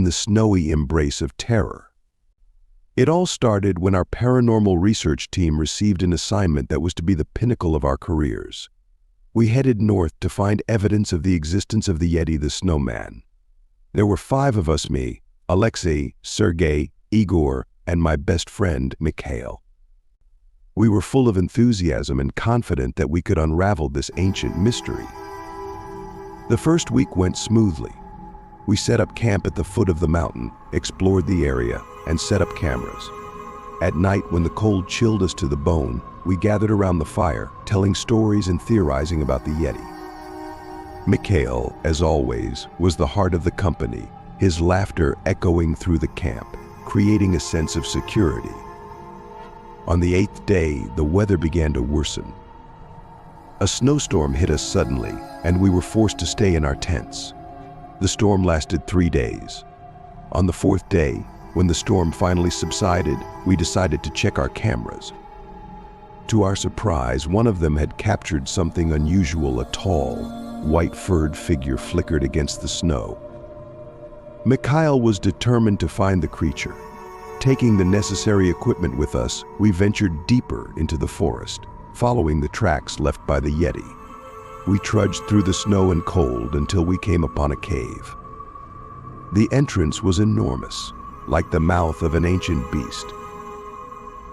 in the snowy embrace of terror. It all started when our paranormal research team received an assignment that was to be the pinnacle of our careers. We headed north to find evidence of the existence of the Yeti the snowman. There were 5 of us: me, Alexei, Sergei, Igor, and my best friend, Mikhail. We were full of enthusiasm and confident that we could unravel this ancient mystery. The first week went smoothly. We set up camp at the foot of the mountain, explored the area, and set up cameras. At night, when the cold chilled us to the bone, we gathered around the fire, telling stories and theorizing about the Yeti. Mikhail, as always, was the heart of the company, his laughter echoing through the camp, creating a sense of security. On the 8th day, the weather began to worsen. A snowstorm hit us suddenly, and we were forced to stay in our tents. The storm lasted 3 days. On the 4th day, when the storm finally subsided, we decided to check our cameras. To our surprise, one of them had captured something unusual. A tall, white-furred figure flickered against the snow. Mikhail was determined to find the creature. Taking the necessary equipment with us, we ventured deeper into the forest, following the tracks left by the Yeti. We trudged through the snow and cold until we came upon a cave. The entrance was enormous, like the mouth of an ancient beast.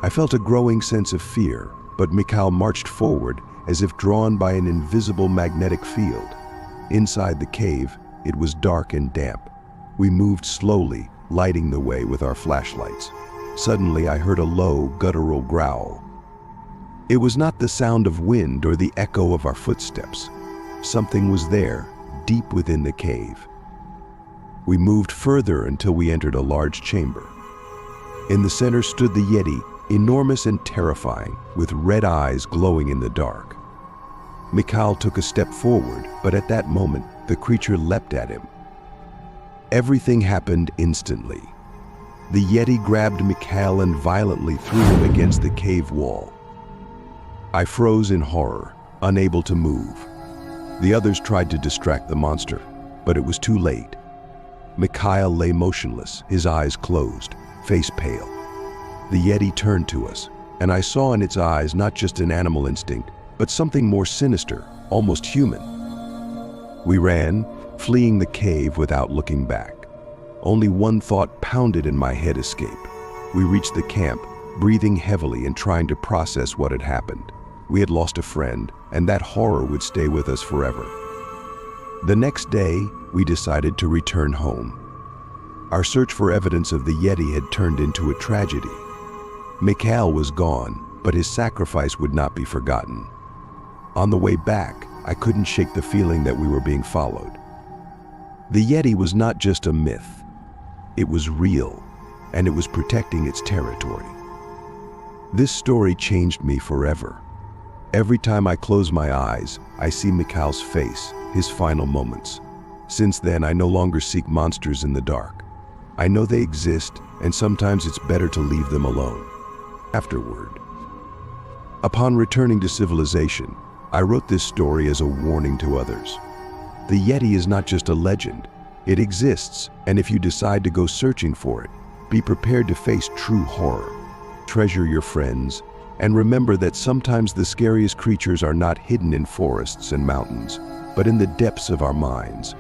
I felt a growing sense of fear, but Mikhail marched forward as if drawn by an invisible magnetic field. Inside the cave, it was dark and damp. We moved slowly, lighting the way with our flashlights. Suddenly, I heard a low, guttural growl. It was not the sound of wind or the echo of our footsteps. Something was there, deep within the cave. We moved further until we entered a large chamber. In the center stood the Yeti, enormous and terrifying, with red eyes glowing in the dark. Mikhail took a step forward, but at that moment, the creature leapt at him. Everything happened instantly. The Yeti grabbed Mikhail and violently threw him against the cave wall. I froze in horror, unable to move. The others tried to distract the monster, but it was too late. Mikhail lay motionless, his eyes closed, face pale. The Yeti turned to us, and I saw in its eyes not just an animal instinct, but something more sinister, almost human. We ran, fleeing the cave without looking back. Only one thought pounded in my head: escape. We reached the camp, breathing heavily and trying to process what had happened. We had lost a friend, and that horror would stay with us forever. The next day, we decided to return home. Our search for evidence of the Yeti had turned into a tragedy. Mikhail was gone, but his sacrifice would not be forgotten. On the way back, I couldn't shake the feeling that we were being followed. The Yeti was not just a myth. It was real, and it was protecting its territory. This story changed me forever. Every time I close my eyes, I see Mikhail's face, his final moments. Since then, I no longer seek monsters in the dark. I know they exist, and sometimes it's better to leave them alone. Afterward. Upon returning to civilization, I wrote this story as a warning to others. The Yeti is not just a legend. It exists, and if you decide to go searching for it, be prepared to face true horror. Treasure your friends, and remember that sometimes the scariest creatures are not hidden in forests and mountains, but in the depths of our minds,